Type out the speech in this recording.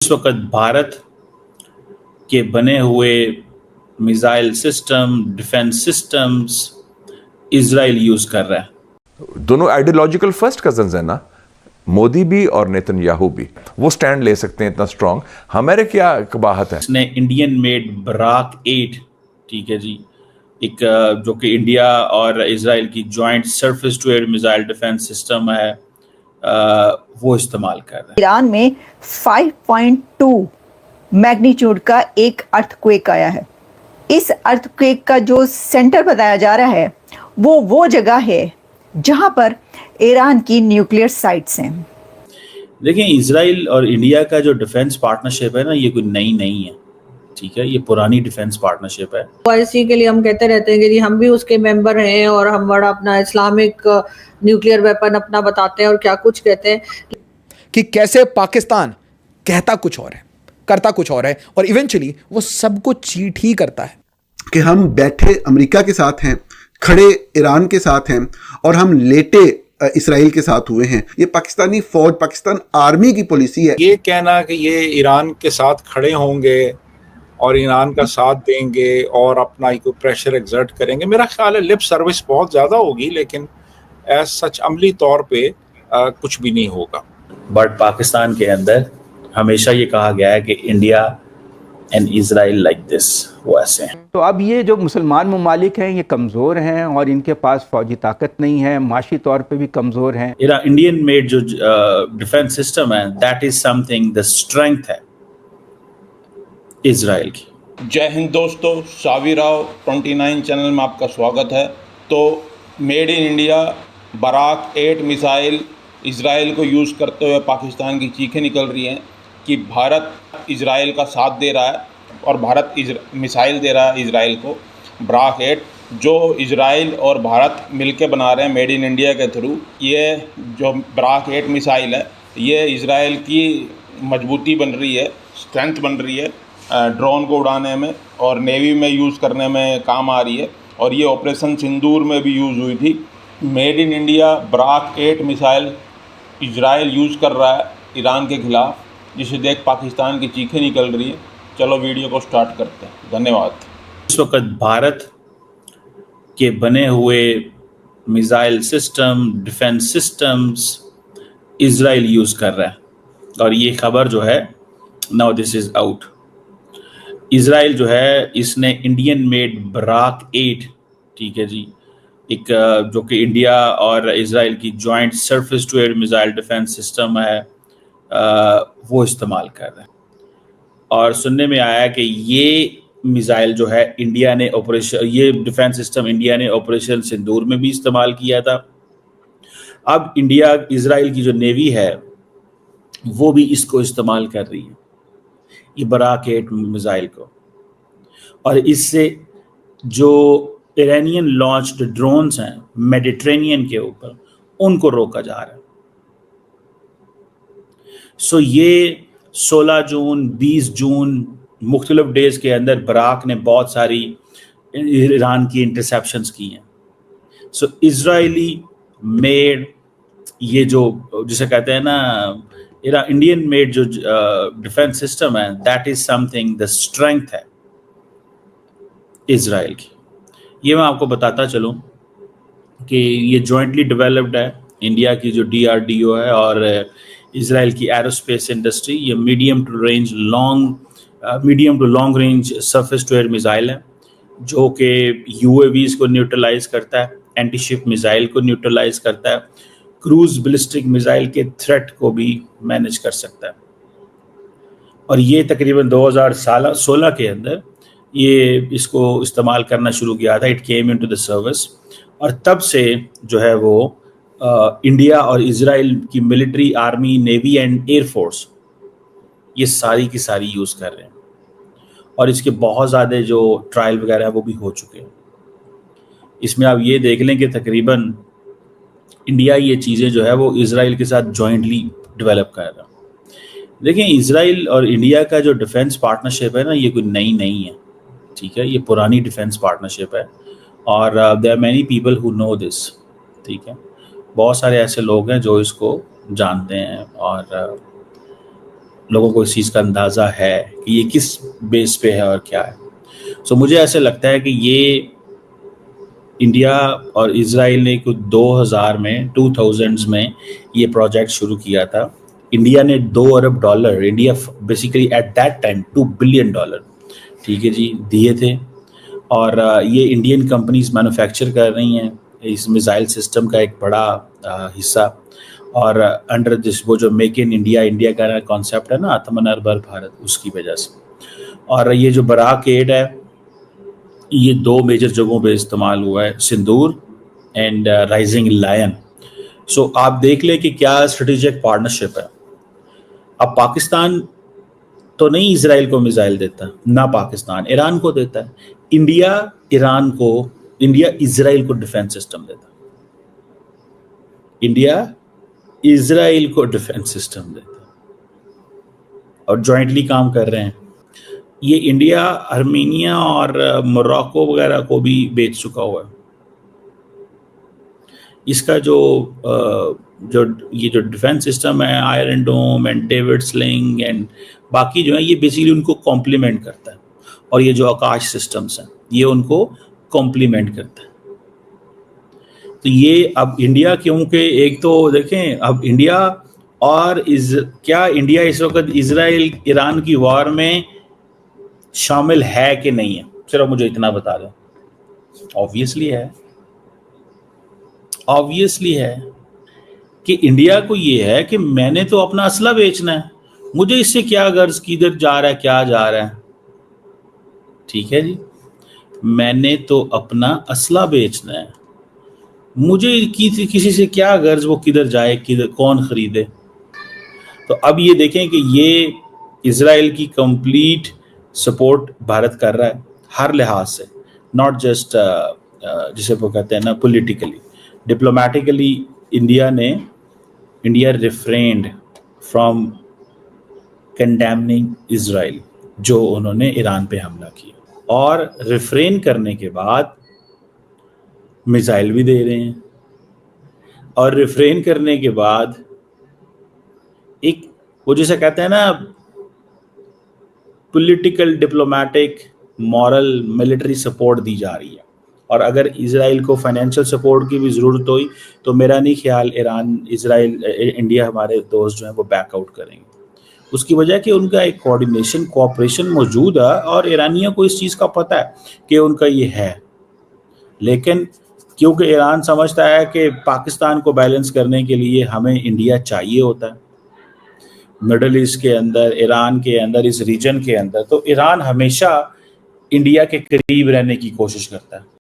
इस वक्त भारत के बने हुए missile system, defence systems Israel use कर रहा है। दोनों आइडियोलॉजिकल फर्स्ट कजन्स हैं ना, मोदी भी और नेतन्याहू भी। वो स्टैंड ले सकते हैं इतना स्ट्रांग, हमारे क्या कबाहत है। इसने इंडियन मेड बराक 8, ठीक है जी, एक जो कि इंडिया और इजराइल की joint surface to air missile defence system है, वो इस्तेमाल कर रहे हैं। ईरान में 5.2 मैग्नीट्यूड का एक अर्थक्वेक आया है। इस अर्थक्वेक का जो सेंटर बताया जा रहा है वो जगह है जहां पर ईरान की न्यूक्लियर साइट्स हैं। देखिए, इजराइल और इंडिया का जो डिफेंस पार्टनरशिप है ना, ये कोई नई नहीं है, ठीक है, ये पुरानी डिफेंस पार्टनरशिप है। OIC के लिए हम कहते रहते हैं कि जी हम भी उसके मेंबर हैं और हम बड़ा अपना इस्लामिक न्यूक्लियर वेपन अपना बताते हैं और क्या कुछ कहते हैं कि कैसे पाकिस्तान कहता कुछ और है, करता कुछ और है और इवेंचुअली वो सब कुछ चीट ही करता है। कि हम बैठे अमेरिका के साथ हैं, खड़े ईरान के साथ हैं और हम लेटे इसराइल के साथ हुए हैं। ये पाकिस्तानी फौज, पाकिस्तान आर्मी की पॉलिसी है। ये कहना कि ये ईरान के साथ खड़े होंगे और ईरान का साथ देंगे और अपना कोई प्रेशर एक्सर्ट करेंगे, मेरा ख्याल है लिप सर्विस बहुत ज़्यादा होगी, लेकिन एज सच अमली तौर पे कुछ भी नहीं होगा। बट पाकिस्तान के अंदर हमेशा ये कहा गया है कि India and Israel like this, वो ऐसे हैं। तो अब ये जो मुसलमान ममालिक हैं ये कमज़ोर हैं और इनके पास फौजी ताकत नहीं है, माशी तौर पे भी कमज़ोर हैं। इंडियन मेड जो डिफेंस सिस्टम है, that is something, the strength है इजराइल की। जय हिंद दोस्तों, सावी राव 29 चैनल में आपका स्वागत है। तो made in India Barak 8 missile Israel को यूज़ करते हुए पाकिस्तान की चीखें निकल रही हैं कि भारत इजराइल का साथ दे रहा है और भारत मिसाइल दे रहा है इजराइल को, बराक 8, जो इजराइल और भारत मिलके बना रहे हैं मेड इन इंडिया के थ्रू। ये जो बराक 8 मिसाइल है, ये इजराइल की मजबूती बन रही है, स्ट्रेंथ बन रही है, ड्रोन को उड़ाने में और नेवी में यूज़ करने में काम आ रही है। और ये ऑपरेशन सिंदूर में भी यूज़ हुई थी। Made in India Barak 8 missile Israel use कर रहा है ईरान के ख़िलाफ़, जिसे देख पाकिस्तान की चीखें निकल रही हैं। चलो वीडियो को स्टार्ट करते हैं। धन्यवाद। इस वक्त भारत के बने हुए missile system, defence systems Israel use कर रहा है, और ये खबर जो है now this is out. Israel जो है, इसने इंडियन मेड बराक 8, ठीक है जी, एक जो कि इंडिया और इजराइल की joint surface to air missile defence system है, वो इस्तेमाल कर रहे हैं। और सुनने में आया कि ये मिसाइल जो है इंडिया ने ये डिफेंस सिस्टम इंडिया ने ऑपरेशन सिंदूर में भी इस्तेमाल किया था। अब इंडिया, इजराइल की जो नेवी है वो भी इसको इस्तेमाल कर रही है, ये बराक 8 मिसाइल को। और इससे जो इरानियन लॉन्च्ड ड्रोन्स हैं मेडिटेरेनियन के ऊपर, उनको रोका जा रहा है। सो ये 16 जून, 20 जून मुख्तलिफ डेज के अंदर बराक ने बहुत सारी ईरान की इंटरसेप्शंस की हैं। सो इजरायली मेड, ये जो जिसे कहते हैं ना इंडियन मेड जो डिफेंस सिस्टम है, that is something, the strength है इजराइल की। ये मैं आपको बताता चलूँ कि ये जॉइंटली डेवलप्ड है, इंडिया की जो DRDO है और इजराइल की एरोस्पेस इंडस्ट्री। ये medium to long range surface to air missile है, जो कि UAVs को न्यूट्रलाइज करता है, एंटी शिप मिसाइल को न्यूट्रलाइज करता है, क्रूज बैलिस्टिक मिसाइल के थ्रेट को भी मैनेज कर सकता है। और ये तकरीबन 2016 के अंदर ये इसको इस्तेमाल करना शुरू किया था। It came into the service, और तब से जो है वो इंडिया और इजराइल की military, army, navy and air force ये सारी की सारी यूज़ कर रहे हैं। और इसके बहुत ज़्यादा जो ट्रायल वगैरह है वो भी हो चुके हैं। इसमें आप ये देख लें कि तकरीबन इंडिया ये चीज़ें जो है वो इजराइल के साथ जॉइंटली डेवलप कर रहा है। देखिए, इजराइल और इंडिया का जो डिफेंस पार्टनरशिप है ना, ये कोई नई नहीं है, ठीक है, ये पुरानी डिफेंस पार्टनरशिप है। और there are many people who know this, ठीक है, बहुत सारे ऐसे लोग हैं जो इसको जानते हैं। और लोगों को इस चीज़ का अंदाज़ा है कि ये किस बेस पे है और क्या है। सो मुझे ऐसे लगता है कि ये इंडिया और इज़राइल ने कुछ 2000s में ये प्रोजेक्ट शुरू किया था। इंडिया ने $2 अरब, India basically at that time $2 billion, ठीक है जी, दिए थे। और ये इंडियन कंपनीज मैन्युफैक्चर कर रही हैं इस मिसाइल सिस्टम का एक बड़ा हिस्सा। और अंडर दिस वो जो मेक इन इंडिया, इंडिया का कॉन्सेप्ट है ना, आत्मनिर्भर भारत, उसकी वजह से। और ये जो बराक 8 है, ये 2 मेजर जगहों पे इस्तेमाल हुआ है, सिंदूर एंड राइजिंग लायन। सो आप देख लें कि क्या स्ट्रेटेजिक पार्टनरशिप है। अब पाकिस्तान तो नहीं इजराइल को मिसाइल देता, ना पाकिस्तान ईरान को देता है, इंडिया इजराइल को डिफेंस सिस्टम देता है, इंडिया इजराइल को डिफेंस सिस्टम देता है और जॉइंटली काम कर रहे हैं। ये इंडिया आर्मीनिया और मोरक्को वगैरह को भी बेच चुका हुआ है। इसका जो डिफेंस सिस्टम है, Iron Dome and David Sling and बाकी जो है, ये बेसिकली उनको कॉम्प्लीमेंट करता है। और ये जो आकाश सिस्टम्स हैं, ये उनको कॉम्प्लीमेंट करता है। तो ये अब इंडिया, क्योंकि एक तो देखें अब इंडिया और क्या इंडिया इस वक्त इजराइल ईरान की वॉर में शामिल है कि नहीं है, सिर्फ मुझे इतना बता दो। ऑब्वियसली है कि इंडिया को ये है कि मैंने तो अपना असला बेचना है, मुझे इससे क्या गर्ज, किधर जा रहा है, क्या जा रहा है, ठीक है जी, मैंने तो अपना असला बेचना है, मुझे किसी से क्या गर्ज, वो किधर जाए, किधर कौन खरीदे। तो अब ये देखें कि ये इजराइल की कंप्लीट सपोर्ट भारत कर रहा है हर लिहाज से, नॉट जस्ट जिसे वो कहते हैं ना politically, diplomatically. India refrained from condemning Israel, जो उन्होंने ईरान पे हमला किया, और रिफ्रेन करने के बाद मिसाइल भी दे रहे हैं, और रिफ्रेन करने के बाद एक वो जिसे कहते हैं ना political, diplomatic, moral, military support दी जा रही है। और अगर इजराइल को फाइनेंशियल सपोर्ट की भी ज़रूरत हुई तो मेरा नहीं ख्याल इंडिया हमारे दोस्त जो हैं वो बैकआउट करेंगे। उसकी वजह कि उनका एक कोऑर्डिनेशन, कोऑपरेशन मौजूद है और ईरानियों को इस चीज़ का पता है कि उनका ये है। लेकिन क्योंकि ईरान समझता है कि पाकिस्तान को बैलेंस करने के लिए हमें इंडिया चाहिए होता है, मिडल ईस्ट के अंदर, ईरान के अंदर, इस रीजन के अंदर, तो ईरान हमेशा इंडिया के करीब रहने की कोशिश करता है।